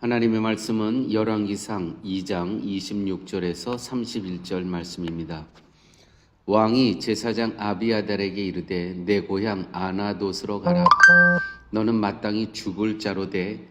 하나님의 말씀은 열왕기상 2장 26절에서 31절 말씀입니다. 왕이 제사장 아비아달에게 이르되 내 고향 아나돗으로 가라. 너는 마땅히 죽을 자로 돼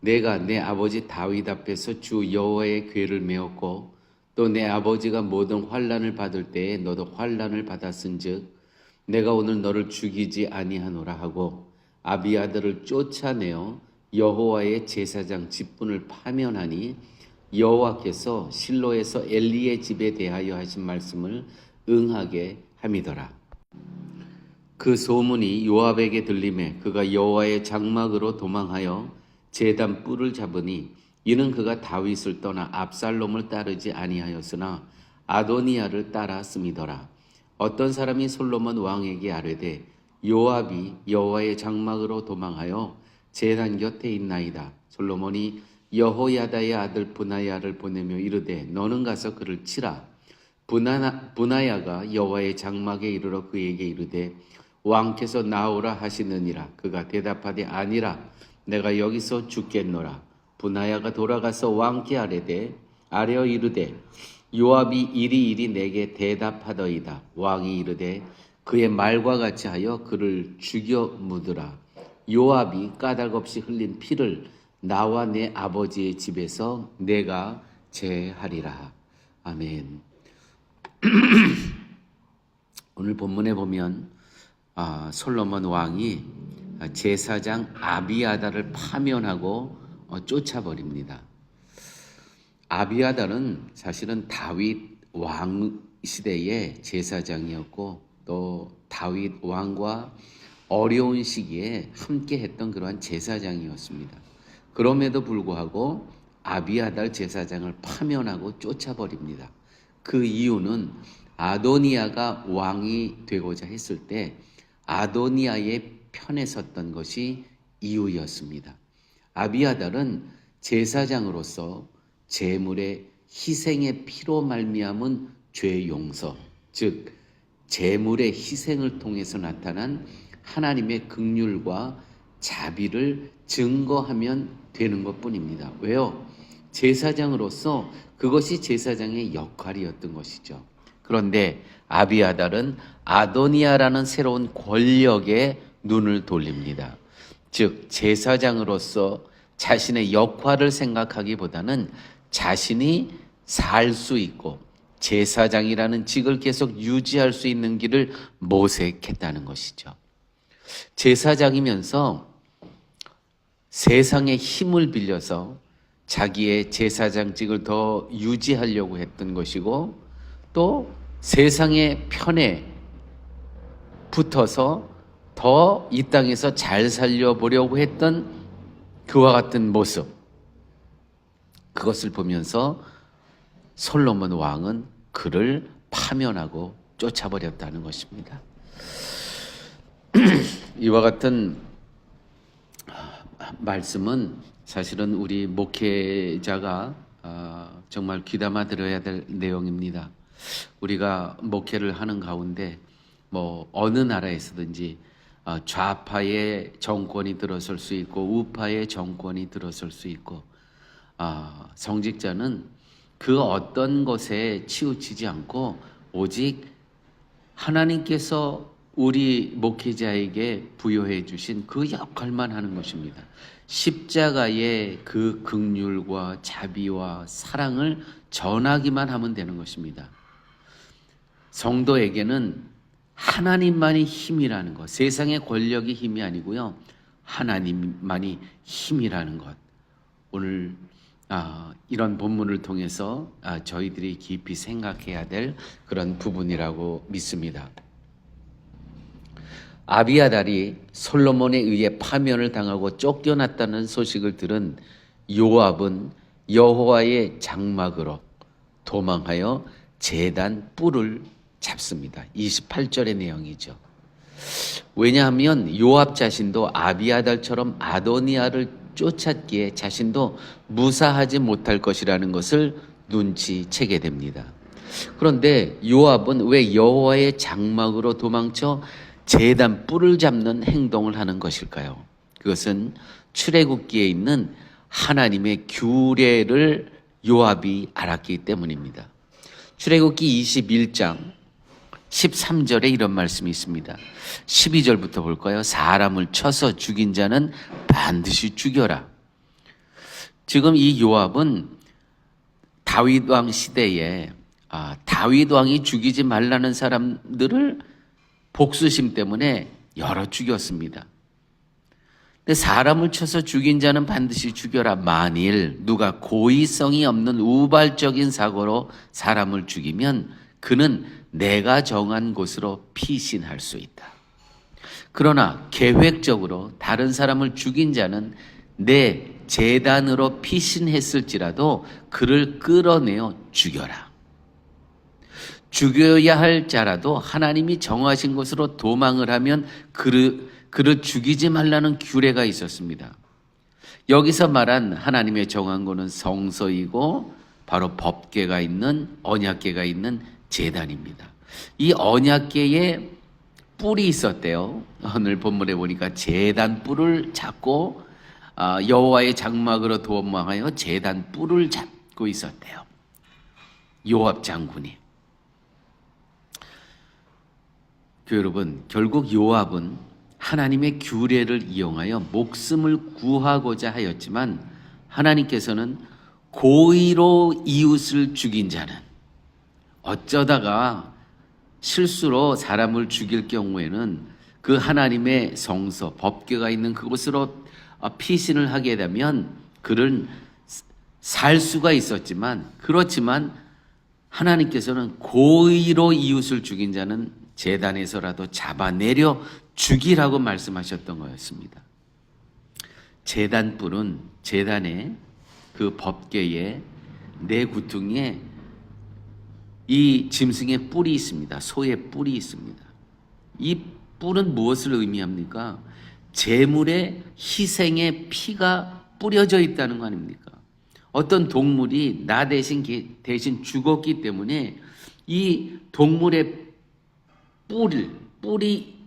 내가 내 아버지 다윗 앞에서 주 여호와의 궤를 메었고 또 내 아버지가 모든 환난을 받을 때에 너도 환난을 받았은즉 내가 오늘 너를 죽이지 아니하노라 하고 아비아달을 쫓아내어 여호와의 제사장 직분을 파면하니 여호와께서 실로에서 엘리의 집에 대하여 하신 말씀을 응하게 함이더라. 그 소문이 요압에게 들리매 그가 여호와의 장막으로 도망하여 제단 뿔을 잡으니 이는 그가 다윗을 떠나 압살롬을 따르지 아니하였으나 아도니아를 따랐음이더라. 어떤 사람이 솔로몬 왕에게 아뢰되 요압이 여호와의 장막으로 도망하여 제단 곁에 있나이다. 솔로몬이 여호야다의 아들 브나야를 보내며 이르되 너는 가서 그를 치라. 브나야가 여호와의 장막에 이르러 그에게 이르되 왕께서 나오라 하시느니라. 그가 대답하되 아니라 내가 여기서 죽겠노라. 브나야가 돌아가서 왕께 아뢰어 이르되 요압이 이리 내게 대답하더이다. 왕이 이르되 그의 말과 같이 하여 그를 죽여 묻으라. 요압이 까닭없이 흘린 피를 나와 내 아버지의 집에서 내가 제하리라. 아멘. 오늘 본문에 보면 솔로몬 왕이 제사장 아비아달을 파면하고 쫓아버립니다. 아비아달은 사실은 다윗 왕 시대의 제사장이었고 또 다윗 왕과 어려운 시기에 함께 했던 그러한 제사장이었습니다. 그럼에도 불구하고 아비아달 제사장을 파면하고 쫓아버립니다. 그 이유는 아도니아가 왕이 되고자 했을 때 아도니아의 편에 섰던 것이 이유였습니다. 아비아달은 제사장으로서 제물의 희생의 피로 말미암은 죄 용서, 즉 제물의 희생을 통해서 나타난 하나님의 긍휼과 자비를 증거하면 되는 것뿐입니다. 왜요? 제사장으로서 그것이 제사장의 역할이었던 것이죠. 그런데 아비아달은 아도니아라는 새로운 권력에 눈을 돌립니다. 즉 제사장으로서 자신의 역할을 생각하기보다는 자신이 살 수 있고 제사장이라는 직을 계속 유지할 수 있는 길을 모색했다는 것이죠. 제사장이면서 세상의 힘을 빌려서 자기의 제사장직을 더 유지하려고 했던 것이고 또 세상의 편에 붙어서 더 이 땅에서 잘 살려보려고 했던 그와 같은 모습, 그것을 보면서 솔로몬 왕은 그를 파면하고 쫓아버렸다는 것입니다. 이와 같은 말씀은 사실은 우리 목회자가 정말 귀담아 들어야 될 내용입니다. 우리가 목회를 하는 가운데 어느 나라에서든지 좌파의 정권이 들어설 수 있고 우파의 정권이 들어설 수 있고 성직자는 그 어떤 것에 치우치지 않고 오직 하나님께서 우리 목회자에게 부여해 주신 그 역할만 하는 것입니다. 십자가의 그 긍휼과 자비와 사랑을 전하기만 하면 되는 것입니다. 성도에게는 하나님만이 힘이라는 것, 세상의 권력이 힘이 아니고요, 하나님만이 힘이라는 것, 오늘 이런 본문을 통해서 저희들이 깊이 생각해야 될 그런 부분이라고 믿습니다. 아비아달이 솔로몬에 의해 파면을 당하고 쫓겨났다는 소식을 들은 요압은 여호와의 장막으로 도망하여 제단 뿔을 잡습니다. 28절의 내용이죠. 왜냐하면 요압 자신도 아비아달처럼 아도니아를 쫓았기에 자신도 무사하지 못할 것이라는 것을 눈치채게 됩니다. 그런데 요압은 왜 여호와의 장막으로 도망쳐 제단 뿔을 잡는 행동을 하는 것일까요? 그것은 출애굽기에 있는 하나님의 규례를 요압이 알았기 때문입니다. 출애굽기 21장 13절에 이런 말씀이 있습니다. 12절부터 볼까요? 사람을 쳐서 죽인 자는 반드시 죽여라. 지금 이 요압은 다윗 왕 시대에 다윗 왕이 죽이지 말라는 사람들을 복수심 때문에 여러 죽였습니다. 근데 사람을 쳐서 죽인 자는 반드시 죽여라. 만일 누가 고의성이 없는 우발적인 사고로 사람을 죽이면 그는 내가 정한 곳으로 피신할 수 있다. 그러나 계획적으로 다른 사람을 죽인 자는 내 재단으로 피신했을지라도 그를 끌어내어 죽여라. 죽여야 할 자라도 하나님이 정하신 곳으로 도망을 하면 그를 죽이지 말라는 규례가 있었습니다. 여기서 말한 하나님의 정한 곳은 성소이고 바로 법궤가 있는 언약궤가 있는 제단입니다. 이 언약궤에 뿔이 있었대요. 오늘 본문에 보니까 제단 뿔을 잡고 여호와의 장막으로 도망하여 제단 뿔을 잡고 있었대요. 요압 장군이. 여러분, 결국 요압은 하나님의 규례를 이용하여 목숨을 구하고자 하였지만 하나님께서는 고의로 이웃을 죽인 자는 어쩌다가 실수로 사람을 죽일 경우에는 그 하나님의 성소, 법궤가 있는 그곳으로 피신을 하게 되면 그는 살 수가 있었지만 그렇지만 하나님께서는 고의로 이웃을 죽인 자는 제단에서라도 잡아내려 죽이라고 말씀하셨던 거였습니다. 제단뿔은 제단의 그 법궤의 네 구퉁에 이 짐승의 뿔이 있습니다. 소의 뿔이 있습니다. 이 뿔은 무엇을 의미합니까? 제물의 희생의 피가 뿌려져 있다는 거 아닙니까? 어떤 동물이 나 대신 죽었기 때문에 이 동물의 뿔이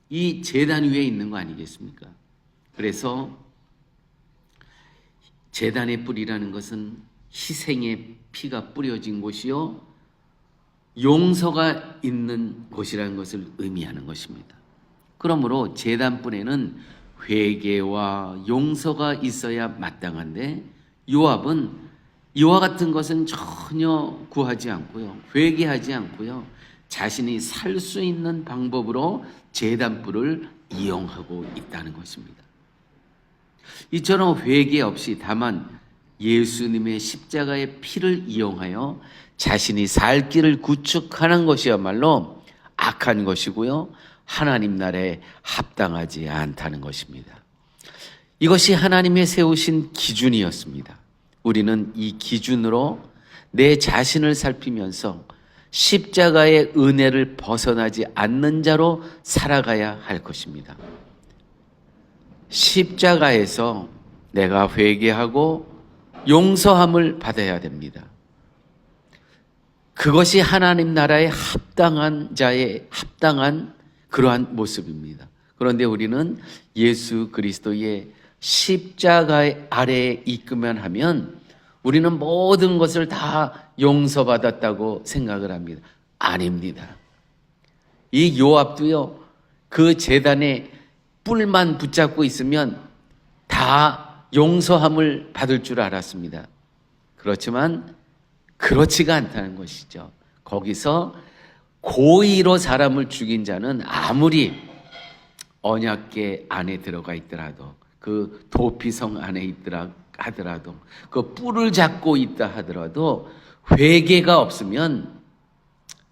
이 제단 위에 있는 거 아니겠습니까? 그래서 제단의 뿔이라는 것은 희생의 피가 뿌려진 곳이요 용서가 있는 곳이라는 것을 의미하는 것입니다. 그러므로 제단 뿔에는 회개와 용서가 있어야 마땅한데 요압은 이와 같은 것은 전혀 구하지 않고요. 회개하지 않고요. 자신이 살 수 있는 방법으로 제단뿔을 이용하고 있다는 것입니다. 이처럼 회개 없이 다만 예수님의 십자가의 피를 이용하여 자신이 살 길을 구축하는 것이야말로 악한 것이고요. 하나님 나라에 합당하지 않다는 것입니다. 이것이 하나님의 세우신 기준이었습니다. 우리는 이 기준으로 내 자신을 살피면서 십자가의 은혜를 벗어나지 않는 자로 살아가야 할 것입니다. 십자가에서 내가 회개하고 용서함을 받아야 됩니다. 그것이 하나님 나라에 합당한 자의 합당한 그러한 모습입니다. 그런데 우리는 예수 그리스도의 십자가 아래에 있기만 하면 우리는 모든 것을 다 용서받았다고 생각을 합니다. 아닙니다. 이 요압도요, 그 제단에 뿔만 붙잡고 있으면 다 용서함을 받을 줄 알았습니다. 그렇지만 그렇지가 않다는 것이죠. 거기서 고의로 사람을 죽인 자는 아무리 언약궤 안에 들어가 있더라도 그 도피성 안에 있더라 하더라도 그 뿔을 잡고 있다 하더라도 회개가 없으면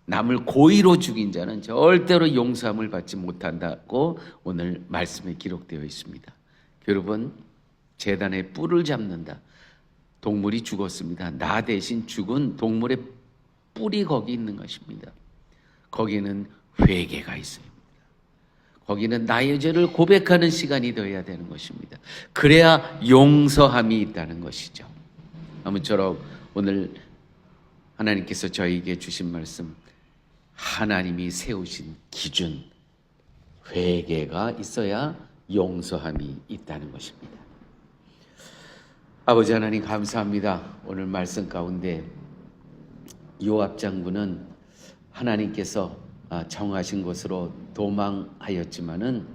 남을 고의로 죽인 자는 절대로 용서함을 받지 못한다고 오늘 말씀에 기록되어 있습니다. 여러분, 제단에 뿔을 잡는다. 동물이 죽었습니다. 나 대신 죽은 동물의 뿔이 거기 있는 것입니다. 거기는 회개가 있어요. 거기는 나의 죄를 고백하는 시간이 되어야 되는 것입니다. 그래야 용서함이 있다는 것이죠. 아무쪼록 오늘 하나님께서 저희에게 주신 말씀, 하나님이 세우신 기준, 회개가 있어야 용서함이 있다는 것입니다. 아버지 하나님 감사합니다. 오늘 말씀 가운데 요압 장군은 하나님께서 정하신 것으로 도망하였지만은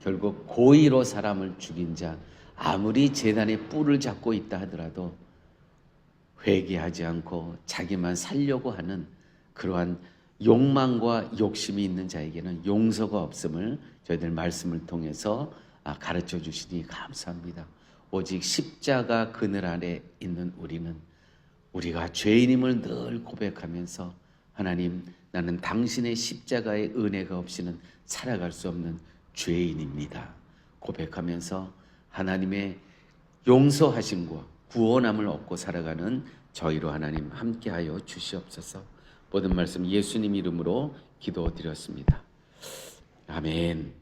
결국 고의로 사람을 죽인 자, 아무리 제단의 뿔을 잡고 있다 하더라도 회개하지 않고 자기만 살려고 하는 그러한 욕망과 욕심이 있는 자에게는 용서가 없음을 저희들 말씀을 통해서 가르쳐 주시니 감사합니다. 오직 십자가 그늘 아래 있는 우리가 죄인임을 늘 고백하면서 하나님, 나는 당신의 십자가의 은혜가 없이는 살아갈 수 없는 죄인입니다 고백하면서 하나님의 용서하심과 구원함을 얻고 살아가는 저희로 하나님 함께하여 주시옵소서. 모든 말씀 예수님 이름으로 기도드렸습니다. 아멘.